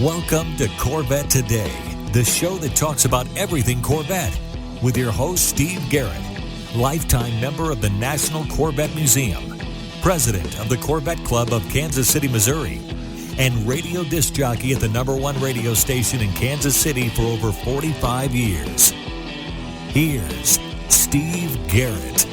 Welcome to Corvette Today, the show that talks about everything Corvette, with your host, Steve Garrett, lifetime member of the National Corvette Museum, president of the Corvette Club of Kansas City, Missouri, and radio disc jockey at the #1 radio station in Kansas City for over 45 years. Here's Steve Garrett.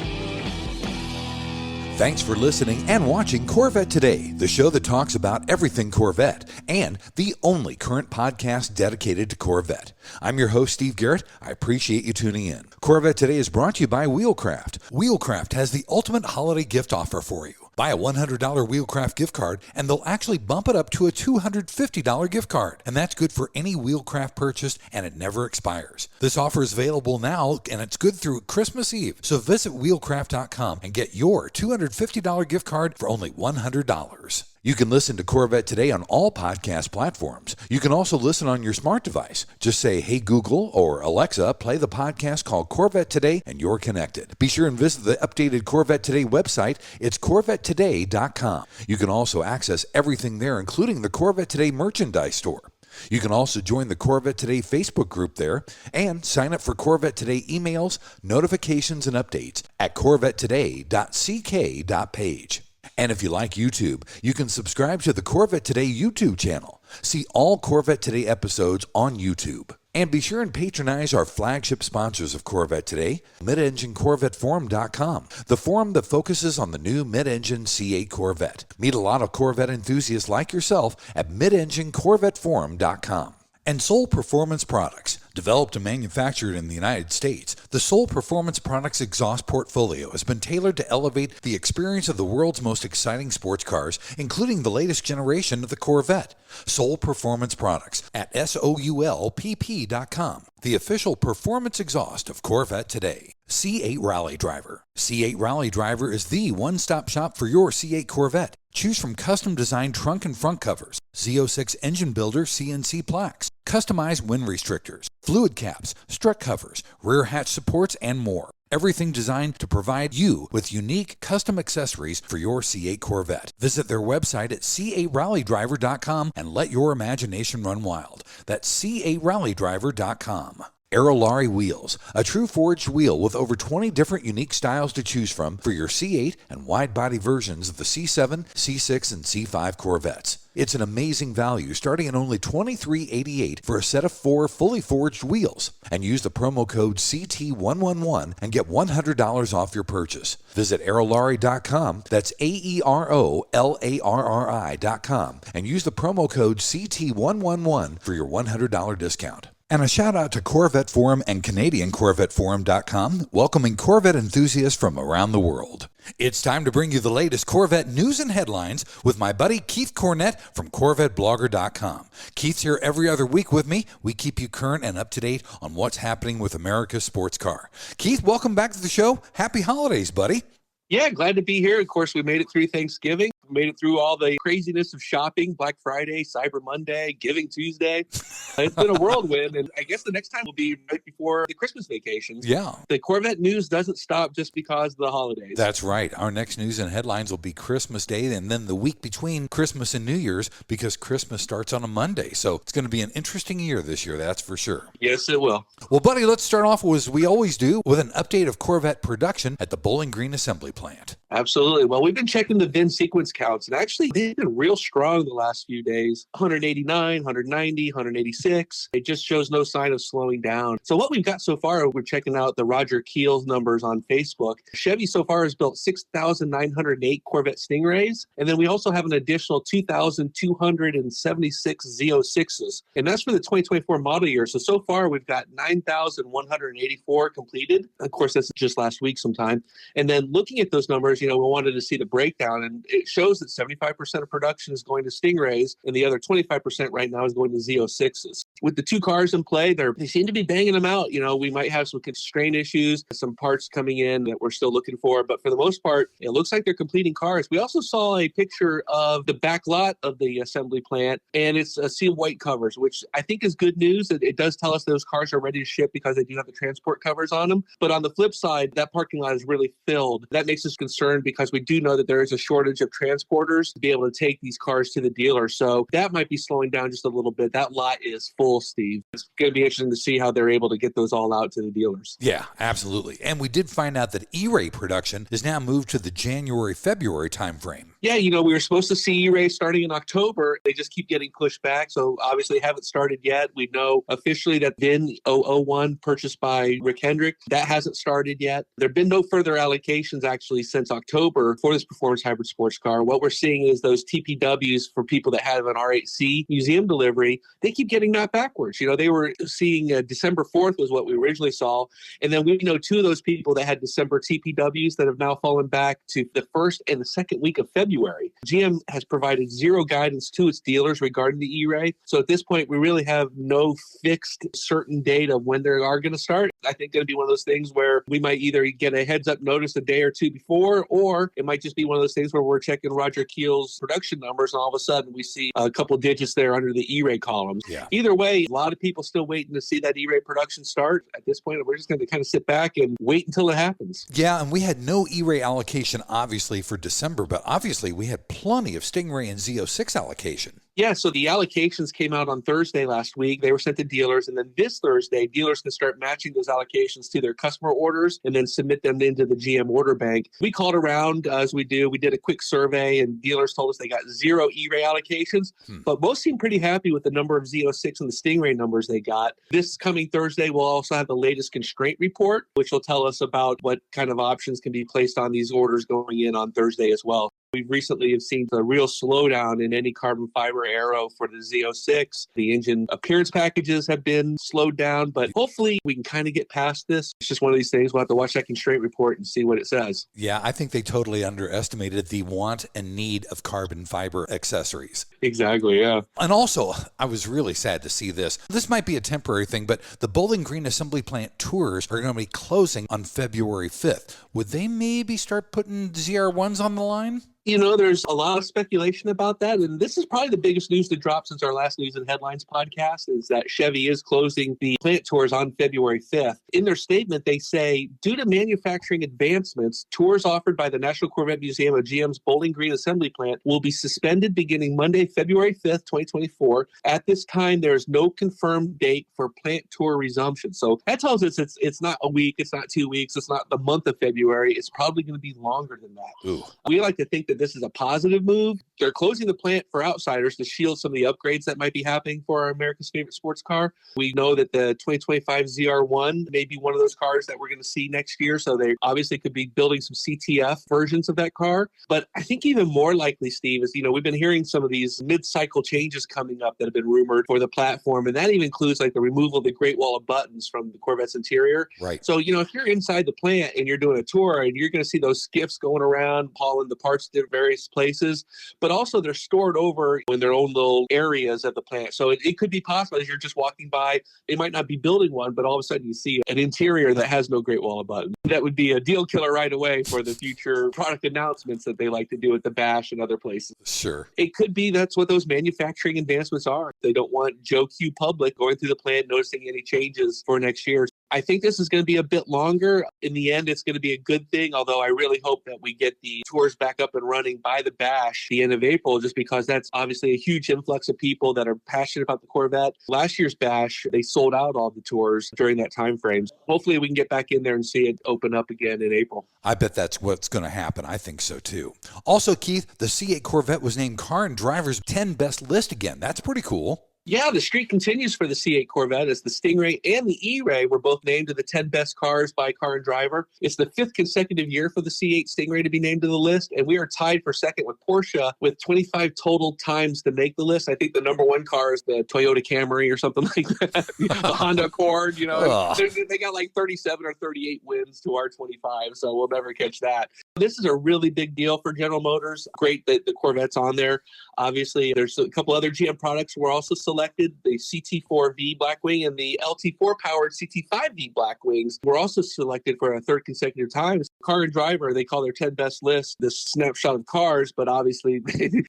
Thanks for listening and watching Corvette Today, the show that talks about everything Corvette, and the only current podcast dedicated to Corvette. I'm your host, Steve Garrett. I appreciate you tuning in. Corvette Today is brought to you by Wheelcraft. Wheelcraft has the ultimate holiday gift offer for you. Buy a $100 Wheelcraft gift card, and they'll actually bump it up to a $250 gift card. And that's good for any Wheelcraft purchase, and it never expires. This offer is available now, and it's good through Christmas Eve. So visit wheelcraft.com and get your $250 gift card for only $100. You can listen to Corvette Today on all podcast platforms. You can also listen on your smart device. Just say, "Hey Google" or "Alexa, play the podcast called Corvette Today," and you're connected. Be sure and visit the updated Corvette Today website. It's CorvetteToday.com. You can also access everything there, including the Corvette Today merchandise store. You can also join the Corvette Today Facebook group there and sign up for Corvette Today emails, notifications, and updates at CorvetteToday.ck.page. And if you like YouTube, you can subscribe to the Corvette Today YouTube channel. See all Corvette Today episodes on YouTube. And be sure and patronize our flagship sponsors of Corvette Today, mid-engine-corvetteforum.com, the forum that focuses on the new mid-engine C8 Corvette. Meet a lot of Corvette enthusiasts like yourself at mid-engine-corvetteforum.com. And Soul Performance Products. Developed and manufactured in the United States, the Soul Performance Products exhaust portfolio has been tailored to elevate the experience of the world's most exciting sports cars, including the latest generation of the Corvette. Soul Performance Products at SOULPP.com, the official performance exhaust of Corvette Today. C8 Rally Driver. C8 Rally Driver is the one-stop shop for your C8 Corvette. Choose from custom-designed trunk and front covers, Z06 engine builder CNC plaques, customized wind restrictors, fluid caps, strut covers, rear hatch supports, and more. Everything designed to provide you with unique custom accessories for your C8 Corvette. Visit their website at C8RallyDriver.com and let your imagination run wild. That's C8RallyDriver.com. Aerolarri Wheels, a true forged wheel with over 20 different unique styles to choose from for your C8 and wide-body versions of the C7, C6, and C5 Corvettes. It's an amazing value, starting at only $23.88 for a set of 4 fully forged wheels. And use the promo code CT111 and get $100 off your purchase. Visit aerolarri.com, that's AEROLARRI.com, and use the promo code CT111 for your $100 discount. And a shout out to Corvette Forum and Canadian CorvetteForum.com, welcoming Corvette enthusiasts from around the world. It's time to bring you the latest Corvette news and headlines with my buddy Keith Cornett from CorvetteBlogger.com. Keith's here every other week with me. We keep you current and up to date on what's happening with America's sports car. Keith, welcome back to the show. Happy holidays, buddy. Yeah, glad to be here. Of course, we made it through Thanksgiving. We made it through all the craziness of shopping, Black Friday, Cyber Monday, Giving Tuesday. It's been a whirlwind, and I guess the next time will be right before the Christmas vacations. Yeah. The Corvette news doesn't stop just because of the holidays. That's right. Our next news and headlines will be Christmas Day and then the week between Christmas and New Year's, because Christmas starts on a Monday. So it's going to be an interesting year this year, that's for sure. Yes, it will. Well, buddy, let's start off, as we always do, with an update of Corvette production at the Bowling Green Assembly Plant. Absolutely. Well, we've been checking the VIN sequence counts, and actually they've been real strong the last few days. 189, 190, 186. It just shows no sign of slowing down. So what we've got so far, we're checking out the Roger Keel's numbers on Facebook. Chevy so far has built 6,908 Corvette Stingrays, and then we also have an additional 2,276 Z06s, and that's for the 2024 model year. So far we've got 9,184 completed. Of course, that's just last week sometime. And then looking at those numbers, we wanted to see the breakdown, and it shows that 75% of production is going to Stingrays, and the other 25% right now is going to Z06s. With the two cars in play, they seem to be banging them out. We might have some constraint issues, some parts coming in that we're still looking for, but for the most part, it looks like they're completing cars. We also saw a picture of the back lot of the assembly plant, and it's a sea of white covers, which I think is good news. It does tell us those cars are ready to ship because they do have the transport covers on them. But on the flip side, that parking lot is really filled. That makes us concerned because we do know that there is a shortage of transport transporters to be able to take these cars to the dealer. So that might be slowing down just a little bit. That lot is full, Steve. It's going to be interesting to see how they're able to get those all out to the dealers. Yeah, absolutely. And we did find out that E-Ray production is now moved to the January-February timeframe. Yeah, we were supposed to see E-Ray starting in October. They just keep getting pushed back. So obviously haven't started yet. We know officially that VIN 001 purchased by Rick Hendrick, that hasn't started yet. There have been no further allocations actually since October for this performance hybrid sports car. What we're seeing is those TPWs for people that have an R8C museum delivery, they keep getting knocked backwards. They were seeing December 4th was what we originally saw. And then we know two of those people that had December TPWs that have now fallen back to the first and the second week of February. GM has provided zero guidance to its dealers regarding the E-Ray. So at this point, we really have no fixed certain date of when they are going to start. I think it's going to be one of those things where we might either get a heads up notice a day or two before, or it might just be one of those things where we're checking Roger Keel's production numbers and all of a sudden we see a couple of digits there under the E-Ray columns. Yeah. Either way, a lot of people still waiting to see that E-Ray production start. At this point, we're just going to kind of sit back and wait until it happens. Yeah, and we had no E-Ray allocation obviously for December, but obviously we had plenty of Stingray and Z06 allocation. Yeah, so the allocations came out on Thursday last week. They were sent to dealers, and then this Thursday, dealers can start matching those allocations to their customer orders and then submit them into the GM order bank. We called around, as we do. We did a quick survey, and dealers told us they got zero E-Ray allocations, but most seem pretty happy with the number of Z06 and the Stingray numbers they got. This coming Thursday, we'll also have the latest constraint report, which will tell us about what kind of options can be placed on these orders going in on Thursday as well. We recently have seen a real slowdown in any carbon fiber aero for the Z06. The engine appearance packages have been slowed down, but hopefully we can kind of get past this. It's just one of these things. We'll have to watch that constraint report and see what it says. Yeah, I think they totally underestimated the want and need of carbon fiber accessories. Exactly, yeah. And also, I was really sad to see this. This might be a temporary thing, but the Bowling Green Assembly Plant tours are going to be closing on February 5th. Would they maybe start putting ZR1s on the line? There's a lot of speculation about that. And this is probably the biggest news to drop since our last News and Headlines podcast is that Chevy is closing the plant tours on February 5th. In their statement, they say, due to manufacturing advancements, tours offered by the National Corvette Museum of GM's Bowling Green Assembly Plant will be suspended beginning Monday, February 5th, 2024. At this time, there is no confirmed date for plant tour resumption. So that tells us it's not a week, it's not 2 weeks, it's not the month of February. It's probably going to be longer than that. Ooh. We like to think that this is a positive move. They're closing the plant for outsiders to shield some of the upgrades that might be happening for our America's favorite sports car. We know that the 2025 ZR1 may be one of those cars that we're going to see next year. So they obviously could be building some CTF versions of that car. But I think even more likely, Steve, is, we've been hearing some of these mid-cycle changes coming up that have been rumored for the platform. And that even includes like the removal of the Great Wall of Buttons from the Corvette's interior. Right. So, if you're inside the plant and you're doing a tour and you're going to see those skiffs going around, hauling the parts to various places, but also they're stored over in their own little areas at the plant. So it could be possible as you're just walking by, they might not be building one, but all of a sudden you see an interior that has no Great Wall of Buttons. That would be a deal killer right away for the future product announcements that they like to do at the Bash and other places. Sure. It could be that's what those manufacturing advancements are. They don't want Joe Q public going through the plant, noticing any changes for next year. I think this is going to be a bit longer. In the end, it's going to be a good thing, although I really hope that we get the tours back up and running by the Bash the end of April, just because that's obviously a huge influx of people that are passionate about the Corvette. Last year's Bash, they sold out all the tours during that time frame. Hopefully we can get back in there and see it open up again in April. I bet that's what's going to happen. I think so too. Also, Keith, the C8 Corvette was named Car and Driver's 10 Best list again. That's pretty cool. Yeah, the streak continues for the C8 Corvette as the Stingray and the E-Ray were both named to the 10 best cars by Car and Driver. It's the 5th consecutive year for the C8 Stingray to be named to the list, and we are tied for second with Porsche with 25 total times to make the list. I think the number one car is the Toyota Camry or something like that. The Honda Accord, they got like 37 or 38 wins to our 25, so we'll never catch that. This is a really big deal for General Motors. Great that the Corvette's on there. Obviously, there's a couple other GM products were also selected. The CT4V Blackwing and the LT4-powered CT5V Blackwings were also selected for a third consecutive time. Car and Driver, they call their 10 best list this snapshot of cars, but obviously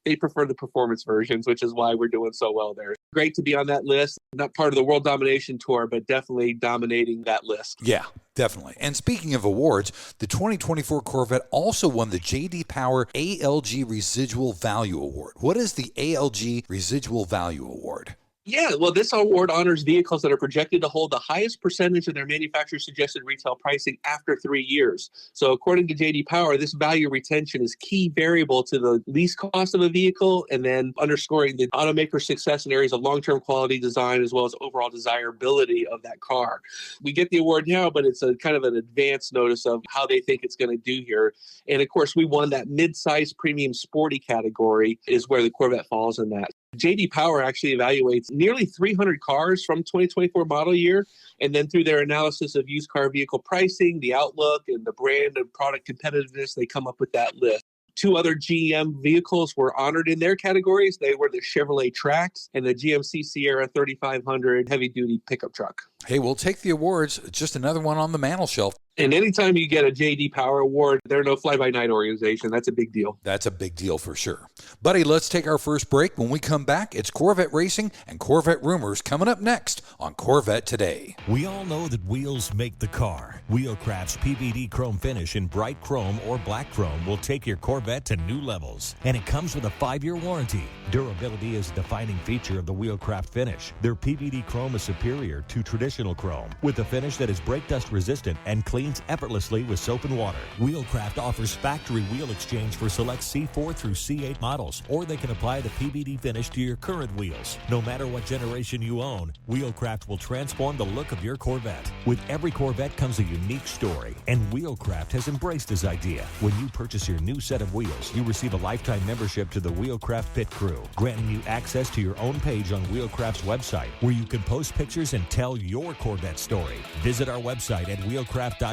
they prefer the performance versions, which is why we're doing so well there. Great to be on that list. Not part of the World Domination Tour, but definitely dominating that list. Yeah, definitely. And speaking of awards, the 2024 Corvette also won the J.D. Power ALG Residual Value Award. What is the ALG Residual Value Award? Yeah, well, this award honors vehicles that are projected to hold the highest percentage of their manufacturer's suggested retail pricing after 3 years. So according to J.D. Power, this value retention is key variable to the lease cost of a vehicle, and then underscoring the automaker's success in areas of long-term quality design as well as overall desirability of that car. We get the award now, but it's a kind of an advance notice of how they think it's going to do here. And of course, we won that mid-size premium sporty category is where the Corvette falls in that. J.D. Power actually evaluates nearly 300 cars from 2024 model year, and then through their analysis of used car vehicle pricing, the outlook, and the brand and product competitiveness, they come up with that list. 2 other GM vehicles were honored in their categories. They were the Chevrolet Trax and the GMC Sierra 3500 heavy-duty pickup truck. Hey, we'll take the awards. Just another one on the mantle shelf. And anytime you get a J.D. Power award, they're no fly-by-night organization. That's a big deal. That's a big deal for sure. Buddy, let's take our first break. When we come back, it's Corvette racing and Corvette rumors coming up next on Corvette Today. We all know that wheels make the car. Wheelcraft's PVD chrome finish in bright chrome or black chrome will take your Corvette to new levels. And it comes with a 5-year warranty. Durability is a defining feature of the Wheelcraft finish. Their PVD chrome is superior to traditional chrome with a finish that is brake dust resistant and cleans effortlessly with soap and water. Wheelcraft offers factory wheel exchange for select C4 through C8 models, or they can apply the PVD finish to your current wheels. No matter what generation you own, Wheelcraft will transform the look of your Corvette. With every Corvette comes a unique story, and Wheelcraft has embraced this idea. When you purchase your new set of wheels, you receive a lifetime membership to the Wheelcraft Pit Crew, granting you access to your own page on Wheelcraft's website, where you can post pictures and tell your Corvette story. Visit our website at wheelcraft.com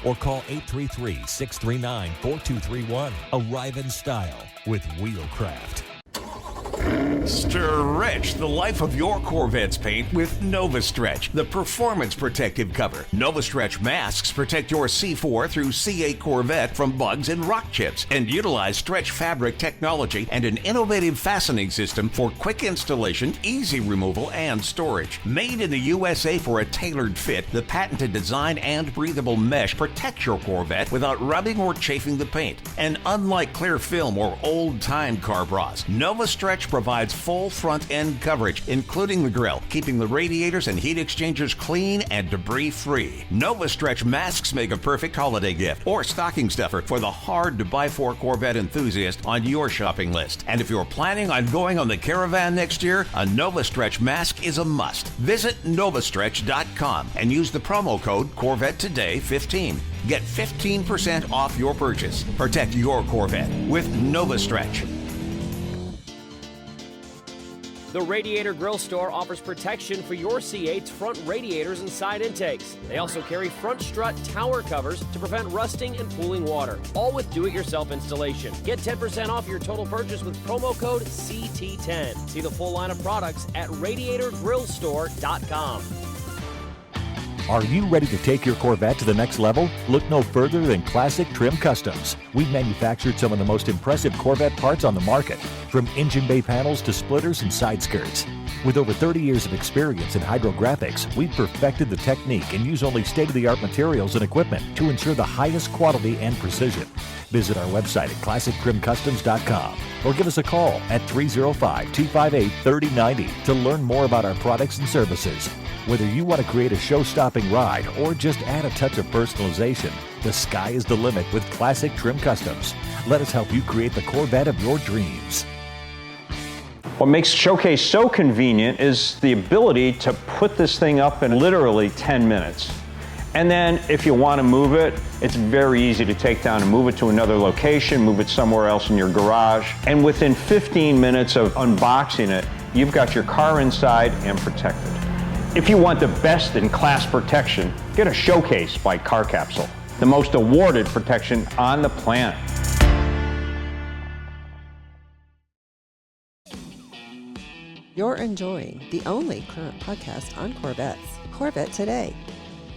or call 833-639-4231. Arrive in style with Wheelcraft. Stretch the life of your Corvette's paint with NovaStretch, the performance protective cover. NovaStretch masks protect your C4 through C8 Corvette from bugs and rock chips, and utilize stretch fabric technology and an innovative fastening system for quick installation, easy removal, and storage. Made in the USA for a tailored fit, the patented design and breathable mesh protects your Corvette without rubbing or chafing the paint. And unlike clear film or old-time car bras, NovaStretch provides full front end coverage, including the grille, keeping the radiators and heat exchangers clean and debris free. NovaStretch masks make a perfect holiday gift or stocking stuffer for the hard to buy for Corvette enthusiast on your shopping list. And if you're planning on going on the Caravan next year, a NovaStretch mask is a must. Visit novastretch.com and use the promo code Corvette Today 15. Get 15% off your purchase. Protect your Corvette with NovaStretch. The Radiator Grill Store offers protection for your C8's front radiators and side intakes. They also carry front strut tower covers to prevent rusting and pooling water, all with do-it-yourself installation. Get 10% off your total purchase with promo code CT10. See the full line of products at radiatorgrillstore.com. Are you ready to take your Corvette to the next level? Look no further than Classic Trim Customs. We've manufactured some of the most impressive Corvette parts on the market, from engine bay panels to splitters and side skirts. With over 30 years of experience in hydrographics, we've perfected the technique and use only state-of-the-art materials and equipment to ensure the highest quality and precision. Visit our website at ClassicTrimCustoms.com or give us a call at 305-258-3090 to learn more about our products and services. Whether you want to create a show-stopping ride or just add a touch of personalization, the sky is the limit with Classic Trim Customs. Let us help you create the Corvette of your dreams. What makes Showcase so convenient is the ability to put this thing up in literally 10 minutes. And then if you want to move it, it's very easy to take down and move it to another location, move it somewhere else in your garage. And within 15 minutes of unboxing it, you've got your car inside and protected. If you want the best in class protection, get a Showcase by Car Capsule, the most awarded protection on the planet. You're enjoying the only current podcast on Corvettes, Corvette Today.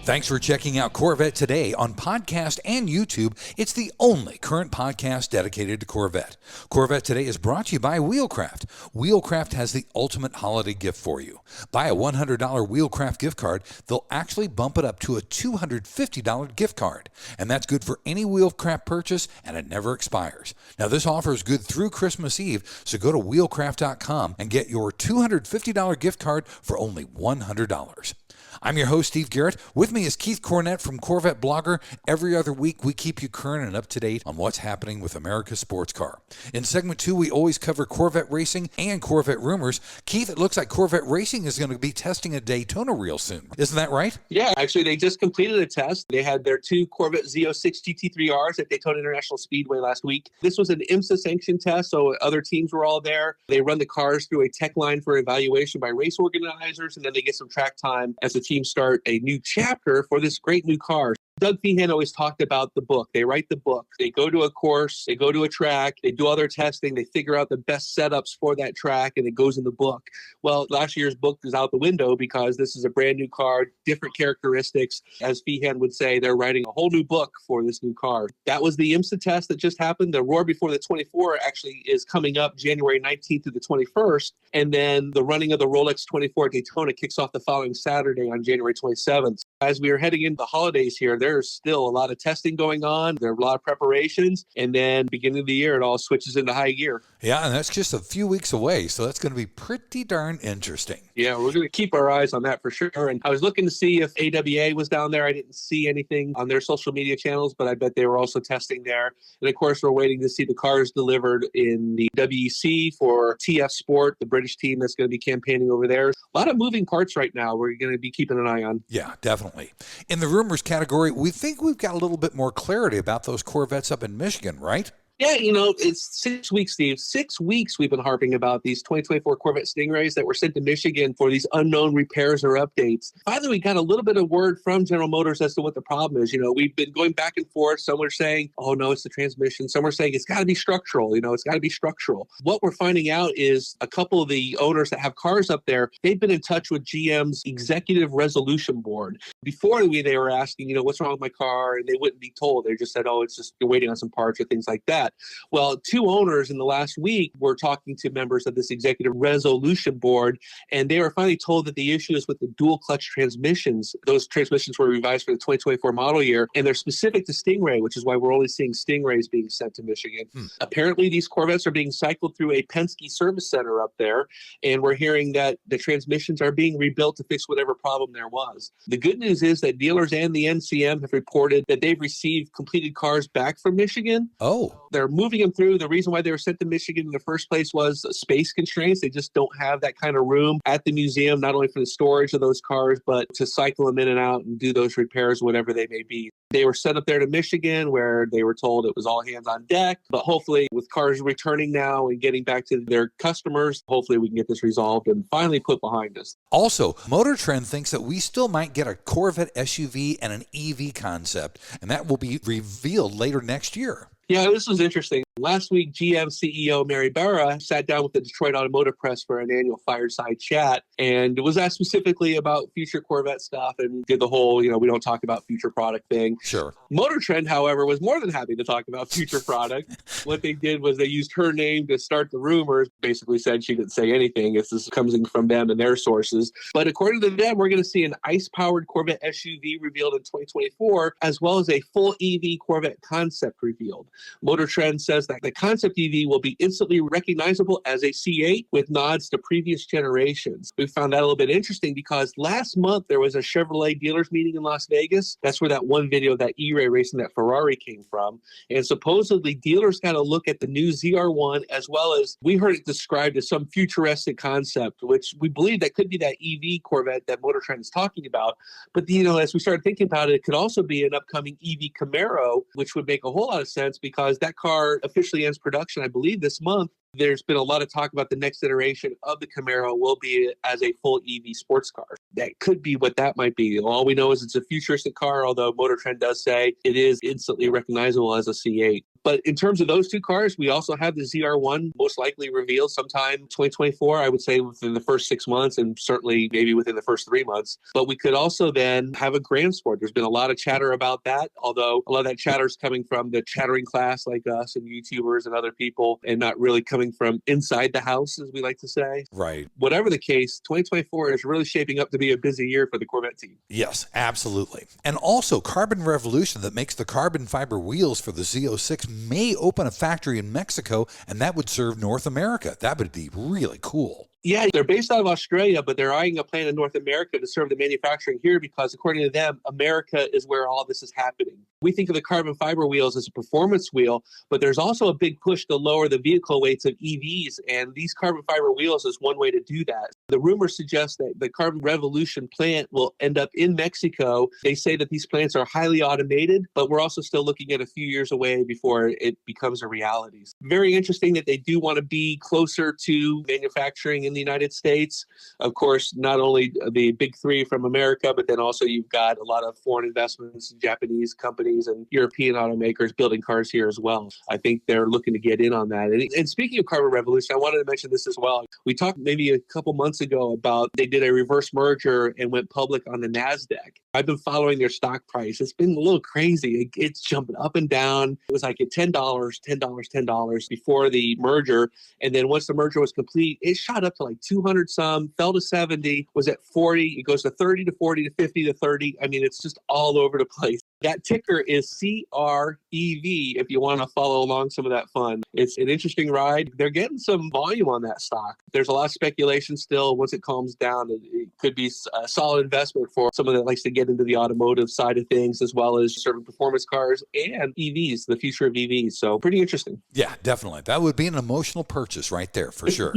Thanks for checking out Corvette Today on podcast and YouTube. It's the only current podcast dedicated to Corvette. Corvette Today is brought to you by Wheelcraft. Wheelcraft has the ultimate holiday gift for you. Buy a $100 Wheelcraft gift card, they'll actually bump it up to a $250 gift card. And that's good for any Wheelcraft purchase, and it never expires. Now, this offer is good through Christmas Eve, so go to wheelcraft.com and get your $250 gift card for only $100. I'm your host, Steve Garrett. With me is Keith Cornett from CorvetteBlogger. Every other week, we keep you current and up to date on what's happening with America's sports car. In segment 2, we always cover Corvette racing and Corvette rumors. Keith, it looks like Corvette Racing is going to be testing a Daytona real soon. Isn't that right? Yeah, actually, they just completed a test. They had their 2 Corvette Z06 GT3Rs at Daytona International Speedway last week. This was an IMSA-sanctioned test, so other teams were all there. They run the cars through a tech line for evaluation by race organizers, and then they get some track time as the team start a new chapter for this great new car. Doug Feehan always talked about the book. They write the book. They go to a course. They go to a track. They do all their testing. They figure out the best setups for that track, and it goes in the book. Well, last year's book is out the window because this is a brand new car, different characteristics. As Feehan would say, they're writing a whole new book for this new car. That was the IMSA test that just happened. The Roar Before the 24 actually is coming up January 19th through the 21st. And then the running of the Rolex 24 at Daytona kicks off the following Saturday on January 27th. As we are heading into the holidays here, there's still a lot of testing going on. There are a lot of preparations. And then beginning of the year, it all switches into high gear. Yeah, and that's just a few weeks away. So that's going to be pretty darn interesting. Yeah, we're going to keep our eyes on that for sure. And I was looking to see if AWA was down there. I didn't see anything on their social media channels, but I bet they were also testing there. And of course, we're waiting to see the cars delivered in the WEC for TF Sport, the British team that's going to be campaigning over there. A lot of moving parts right now we're going to be keeping an eye on. Yeah, definitely. In the rumors category, we think we've got a little bit more clarity about those Corvettes up in Michigan, right? Yeah, it's 6 weeks, Steve. 6 weeks we've been harping about these 2024 Corvette Stingrays that were sent to Michigan for these unknown repairs or updates. Finally, we got a little bit of word from General Motors as to what the problem is. We've been going back and forth. Some are saying, oh, no, it's the transmission. Some are saying it's got to be structural. It's got to be structural. What we're finding out is a couple of the owners that have cars up there, they've been in touch with GM's Executive Resolution Board. Before they were asking, what's wrong with my car? And they wouldn't be told. They just said, oh, it's just you're waiting on some parts or things like that. Well, 2 owners in the last week were talking to members of this Executive Resolution Board, and they were finally told that the issue is with the dual clutch transmissions. Those transmissions were revised for the 2024 model year, and they're specific to Stingray, which is why we're only seeing Stingrays being sent to Michigan. Apparently, these Corvettes are being cycled through a Penske service center up there, and we're hearing that the transmissions are being rebuilt to fix whatever problem there was. The good news is that dealers and the NCM have reported that they've received completed cars back from Michigan. Oh. They're moving them through. The reason why they were sent to Michigan in the first place was space constraints. They just don't have that kind of room at the museum, not only for the storage of those cars, but to cycle them in and out and do those repairs, whatever they may be. They were sent up there to Michigan where they were told it was all hands on deck. But hopefully with cars returning now and getting back to their customers, hopefully we can get this resolved and finally put behind us. Also, Motor Trend thinks that we still might get a Corvette SUV and an EV concept, and that will be revealed later next year. Yeah, this was interesting. Last week, GM CEO Mary Barra sat down with the Detroit Automotive Press for an annual fireside chat and was asked specifically about future Corvette stuff and did the whole, we don't talk about future product thing. Sure. Motor Trend, however, was more than happy to talk about future product. What they did was they used her name to start the rumors, basically said she didn't say anything. This is coming from them and their sources. But according to them, we're going to see an ICE-powered Corvette SUV revealed in 2024, as well as a full EV Corvette concept revealed. Motor Trend says that the concept EV will be instantly recognizable as a C8 with nods to previous generations. We found that a little bit interesting because last month there was a Chevrolet dealers meeting in Las Vegas. That's where that one video, that E-Ray racing that Ferrari came from. And supposedly dealers got to look at the new ZR1 as well as we heard it described as some futuristic concept, which we believe that could be that EV Corvette that Motor Trend is talking about. But, as we started thinking about it, it could also be an upcoming EV Camaro, which would make a whole lot of sense because that car officially ends production, I believe, this month. There's been a lot of talk about the next iteration of the Camaro will be as a full EV sports car. That could be what that might be. All we know is it's a futuristic car, although Motor Trend does say it is instantly recognizable as a C8. But in terms of those two cars, we also have the ZR1 most likely revealed sometime 2024, I would say within the first 6 months, and certainly maybe within the first 3 months. But we could also then have a Grand Sport. There's been a lot of chatter about that, although a lot of that chatter is coming from the chattering class like us and YouTubers and other people, and not really coming from inside the house, as we like to say. Right. Whatever the case, 2024 is really shaping up to be a busy year for the Corvette team. Yes, absolutely. And also, Carbon Revolution that makes the carbon fiber wheels for the Z06 may open a factory in Mexico, and that would serve North America. That would be really cool. Yeah, they're based out of Australia, but they're eyeing a plan in North America to serve the manufacturing here because, according to them, America is where all this is happening. We think of the carbon fiber wheels as a performance wheel, but there's also a big push to lower the vehicle weights of EVs, and these carbon fiber wheels is one way to do that. The rumors suggest that the Carbon Revolution plant will end up in Mexico. They say that these plants are highly automated, but we're also still looking at a few years away before it becomes a reality. Very interesting that they do want to be closer to manufacturing in the United States. Of course, not only the big three from America, but then also you've got a lot of foreign investments, Japanese companies and European automakers building cars here as well. I think they're looking to get in on that. And speaking of Carbon Revolution, I wanted to mention this as well. We talked maybe a couple months ago about they did a reverse merger and went public on the NASDAQ. I've been following their stock price. It's been a little crazy. It's jumping up and down. It was like at $10 before the merger. And then once the merger was complete, it shot up to like 200 some, fell to 70, was at 40. It goes to 30 to 40 to 50 to 30. I mean, it's just all over the place. That ticker is CREV if you want to follow along some of that fun. It's an interesting ride. They're getting some volume on that stock. There's a lot of speculation still. Once it calms down, it could be a solid investment for someone that likes to get into the automotive side of things, as well as certain performance cars and EVs, the future of EVs. So pretty interesting. Yeah, definitely. That would be an emotional purchase right there for sure.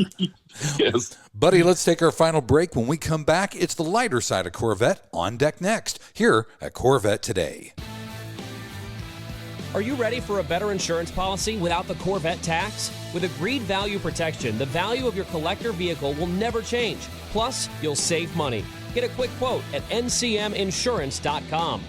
Yes. Buddy, let's take our final break. When we come back, it's the lighter side of Corvette on deck next, here at Corvette Today. Are you ready for a better insurance policy without the Corvette tax? With Agreed Value Protection, the value of your collector vehicle will never change. Plus, you'll save money. Get a quick quote at ncminsurance.com.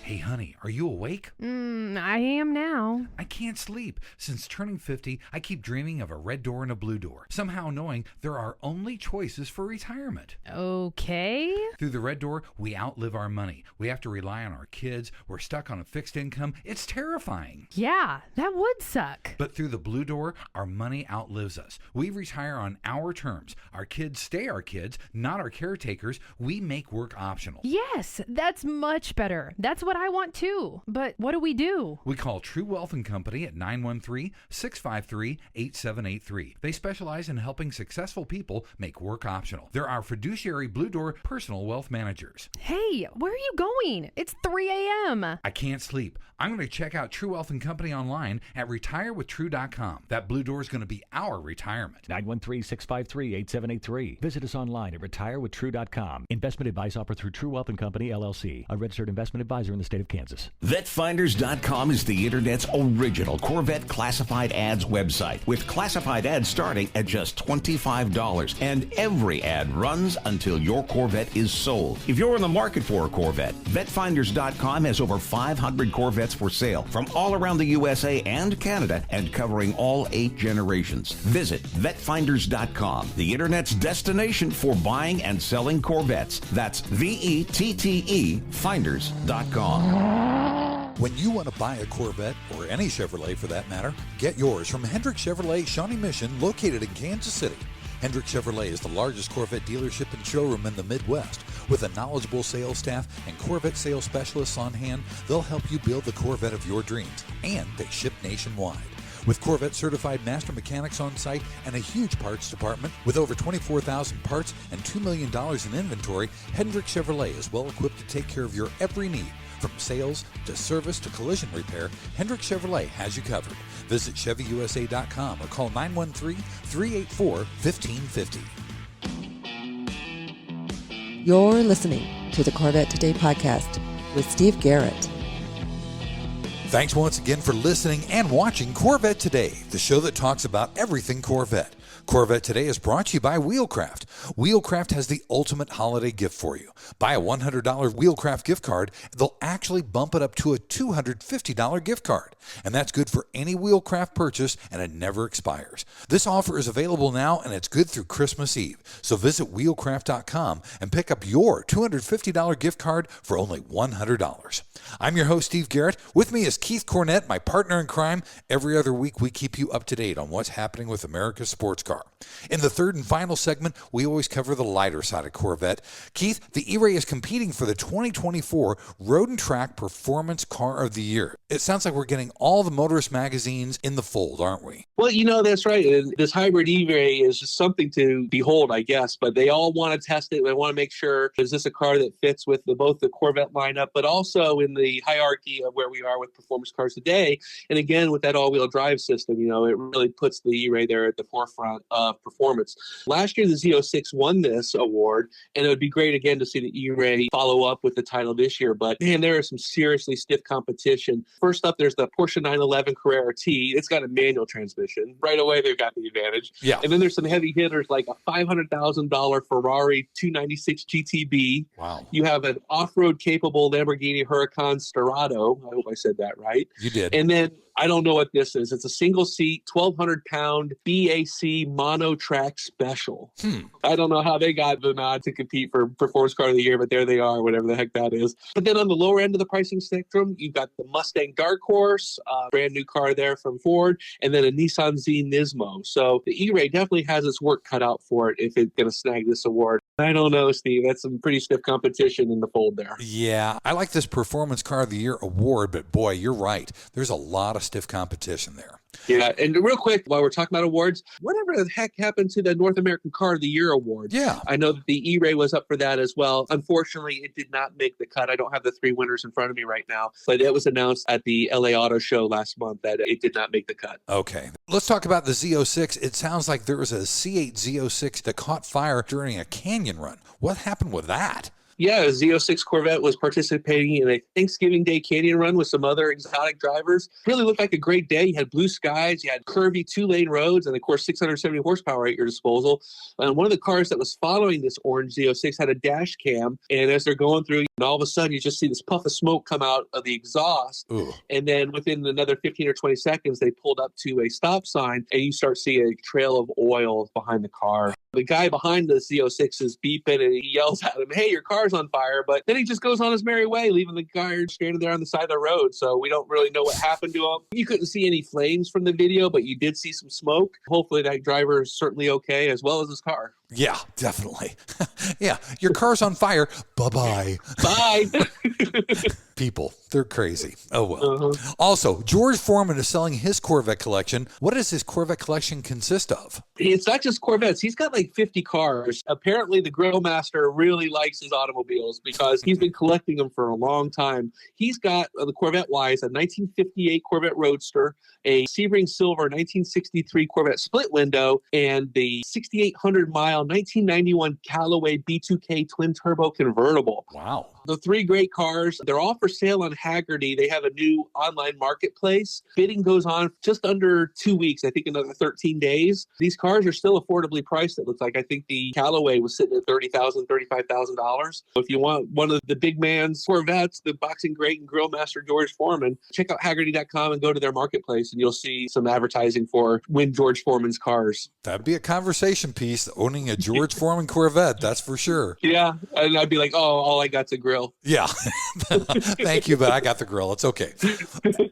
Hey, honey, are you awake? I am now. I can't sleep. Since turning 50, I keep dreaming of a red door and a blue door, somehow knowing there are only choices for retirement. Okay. Through the red door, we outlive our money. We have to rely on our kids. We're stuck on a fixed income. It's terrifying. Yeah, that would suck. But through the blue door, our money outlives us. We retire on our terms. Our kids stay our kids, not our caretakers. We make work optional. Yes, that's much better. That's what I want too. But what do we do? We call True Wealth & Company at 913-653-8783. They specialize in helping successful people make work optional. They're our fiduciary Blue Door personal wealth managers. Hey, where are you going? It's 3 a.m. I can't sleep. I'm going to check out True Wealth & Company online at retirewithtrue.com. That Blue Door is going to be our retirement. 913-653-8783. Visit us online at retirewithtrue.com. Investment advice offered through True Wealth & Company, LLC, a registered investment advisor in the state of Kansas. VetFinders.com is the Internet's original Corvette classified ads website, with classified ads starting at just $25. And every ad runs until your Corvette is sold. If you're in the market for a Corvette, VetFinders.com has over 500 Corvettes for sale from all around the USA and Canada and covering all 8 generations. Visit VetFinders.com, the Internet's destination for buying and selling Corvettes. That's VETTE Finders.com. When you want to buy a Corvette, or any Chevrolet for that matter, get yours from Hendrick Chevrolet Shawnee Mission, located in Kansas City. Hendrick Chevrolet is the largest Corvette dealership and showroom in the Midwest. With a knowledgeable sales staff and Corvette sales specialists on hand, they'll help you build the Corvette of your dreams, and they ship nationwide. With Corvette certified master mechanics on site and a huge parts department with over 24,000 parts and $2 million in inventory, Hendrick Chevrolet is well equipped to take care of your every need. From sales to service to collision repair, Hendrick Chevrolet has you covered. Visit ChevyUSA.com or call 913-384-1550. You're listening to the Corvette Today podcast with Steve Garrett. Thanks once again for listening and watching Corvette Today, the show that talks about everything Corvette. Corvette Today is brought to you by Wheelcraft. Wheelcraft has the ultimate holiday gift for you. Buy a $100 Wheelcraft gift card, they'll actually bump it up to a $250 gift card. And that's good for any Wheelcraft purchase, and it never expires. This offer is available now, and it's good through Christmas Eve. So visit wheelcraft.com and pick up your $250 gift card for only $100. I'm your host, Steve Garrett. With me is Keith Cornett, my partner in crime. Every other week, we keep you up to date on what's happening with America's sports car. In the third and final segment, we always cover the lighter side of Corvette. Keith, the E-Ray is competing for the 2024 Road and Track Performance Car of the Year. It sounds like we're getting all the motorist magazines in the fold, aren't we? Well, that's right. And this hybrid E-Ray is just something to behold, I guess. But they all want to test it. They want to make sure, is this a car that fits with both the Corvette lineup, but also in the hierarchy of where we are with performance cars today. And again, with that all-wheel drive system, it really puts the E-Ray there at the forefront of performance. Last year, the Z06 won this award, and it would be great again to see the E-Ray follow up with the title this year. But man, there is some seriously stiff competition. First up, there's the Porsche 911 Carrera T. It's got a manual transmission. Right away, they've got the advantage. Yeah. And then there's some heavy hitters like a $500,000 Ferrari 296 GTB. Wow. You have an off-road capable Lamborghini Huracan Sterrato. I hope I said that right. You did. And then I don't know what this is. It's a single-seat, 1,200-pound BAC mono-track special. I don't know how they got the nod to compete for Performance Car of the Year, but there they are, whatever the heck that is. But then on the lower end of the pricing spectrum, you've got the Mustang Dark Horse, brand new car there from Ford, and then a Nissan Z Nismo. So the E-Ray definitely has its work cut out for it if it's going to snag this award. I don't know, Steve. That's some pretty stiff competition in the fold there. Yeah, I like this Performance Car of the Year award, but boy, you're right. There's a lot of stiff competition there. Yeah, and real quick, while we're talking about awards, whatever the heck happened to the North American Car of the Year award? Yeah. I know that the E-Ray was up for that as well. Unfortunately, it did not make the cut. I don't have the three winners in front of me right now, but it was announced at the LA Auto Show last month that it did not make the cut. Okay. Let's talk about the Z06. It sounds like there was a C8 Z06 that caught fire during a canyon run. What happened with that? Yeah, Z06 Corvette was participating in a Thanksgiving Day canyon run with some other exotic drivers. Really looked like a great day. You had blue skies, you had curvy two-lane roads, and of course 670 horsepower at your disposal. And one of the cars that was following this orange Z06 had a dash cam, and as they're going through, all of a sudden you just see this puff of smoke come out of the exhaust. Ooh. And then within another 15 or 20 seconds, they pulled up to a stop sign, and you start seeing a trail of oil behind the car. The guy behind the Z06 is beeping, and he yells at him, "Hey, your car's on fire." But then he just goes on his merry way, leaving the guy standing there on the side of the road. So we don't really know what happened to him. You couldn't see any flames from the video, but you did see some smoke. Hopefully that driver is certainly okay, as well as his car. Yeah, definitely. Yeah, your car's on fire. Bye-bye. Bye. People, they're crazy. Oh, well. Also, George Foreman is selling his Corvette collection. What does his Corvette collection consist of? It's not just Corvettes. He's got like 50 cars. Apparently, the grill master really likes his automobiles because he's been collecting them for a long time. He's got, the Corvette-wise, a 1958 Corvette Roadster, a Sebring Silver 1963 Corvette split window, and the 6,800-mile 1991 Callaway B2K twin-turbo convertible. Wow. The three great cars, they're all for sale on Haggerty. They have a new online marketplace. Bidding goes on just under 2 weeks, I think another 13 days. These cars are still affordably priced, it looks like. I think the Callaway was sitting at $30,000, $35,000. So if you want one of the big man's Corvettes, the boxing great and grill master George Foreman, check out Haggerty.com and go to their marketplace, and you'll see some advertising for Win George Foreman's cars. That'd be a conversation piece, owning a George Foreman Corvette, that's for sure. Yeah, and I'd be like, oh, all I got's a grill. Yeah. Thank you, but I got the grill. It's okay.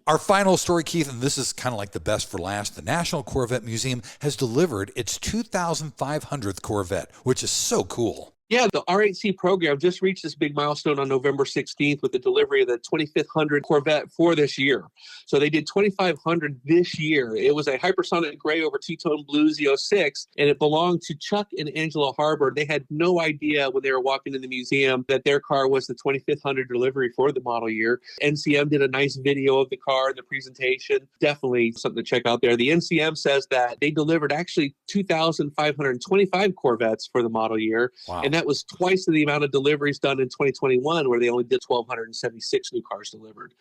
Our final story, Keith, and this is kind of like the best for last. The National Corvette Museum has delivered its 2,500th Corvette, which is so cool. Yeah, the R8C program just reached this big milestone on November 16th with the delivery of the 2,500 Corvette for this year. So they did 2,500 this year. It was a hypersonic gray over two-tone blue Z06, and it belonged to Chuck and Angela Harbour. They had no idea when they were walking in the museum that their car was the 2,500 delivery for the model year. NCM did a nice video of the car and the presentation. Definitely something to check out there. The NCM says that they delivered actually 2,525 Corvettes for the model year. Wow. And that was twice the amount of deliveries done in 2021, where they only did 1,276 new cars delivered.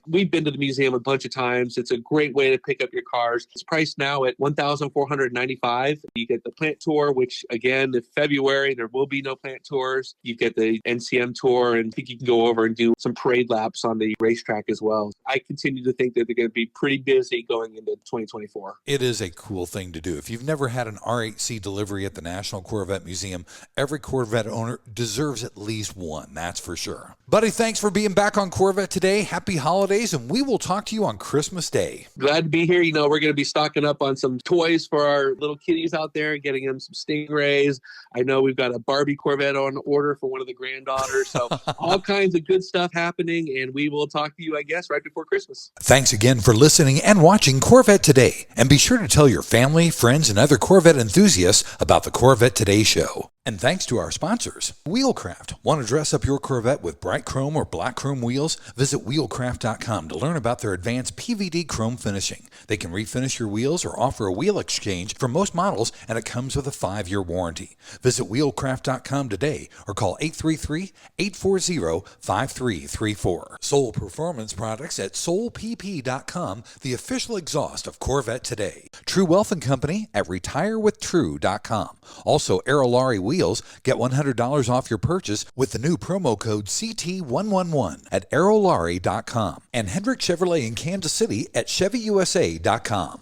We've been to the museum a bunch of times. It's a great way to pick up your cars. It's priced now at $1,495. You get the plant tour, which again, in February, there will be no plant tours. You get the NCM tour, and I think you can go over and do some parade laps on the racetrack as well. I continue to think that they're going to be pretty busy going into 2024. It is a cool thing to do. If you've never had an R8C delivery at the National Corvette Museum, every Corvette owner deserves at least one, that's for sure. Buddy, thanks for being back on Corvette Today. Happy holidays, and we will talk to you on Christmas Day. Glad to be here. You know, we're going to be stocking up on some toys for our little kitties out there and getting them some Stingrays. I know we've got a Barbie Corvette on order for one of the granddaughters. So all kinds of good stuff happening, and we will talk to you, I guess, right before Christmas. Thanks again for listening and watching Corvette Today. And be sure to tell your family, friends, and other Corvette enthusiasts about the Corvette Today show. And thanks to our sponsors, Wheelcraft. Want to dress up your Corvette with bright chrome or black chrome wheels? Visit wheelcraft.com to learn about their advanced PVD chrome finishing. They can refinish your wheels or offer a wheel exchange for most models, and it comes with a 5-year warranty. Visit wheelcraft.com today or call 833-840-5334. Soul Performance Products at soulpp.com, the official exhaust of Corvette Today. True Wealth & Company at retirewithtrue.com. Also, Aerolarri Wheels. Get $100 off your purchase with the new promo code CT111 at aerolarri.com. And Hendrick Chevrolet in Kansas City at ChevyUSA.com.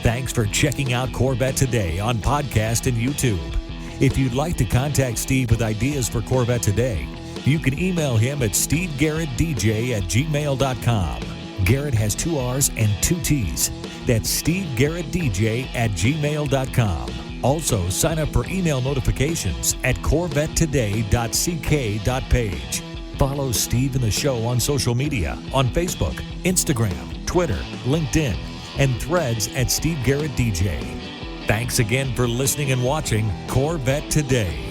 Thanks for checking out Corvette Today on podcast and YouTube. If you'd like to contact Steve with ideas for Corvette Today, you can email him at stevegarrettdj@gmail.com. Garrett has 2 R's and 2 T's. That's stevegarrettdj@gmail.com. Also, sign up for email notifications at corvettetoday.ck.page. Follow Steve and the show on social media on Facebook, Instagram, Twitter, LinkedIn, and Threads at Steve Garrett DJ. Thanks again for listening and watching Corvette Today.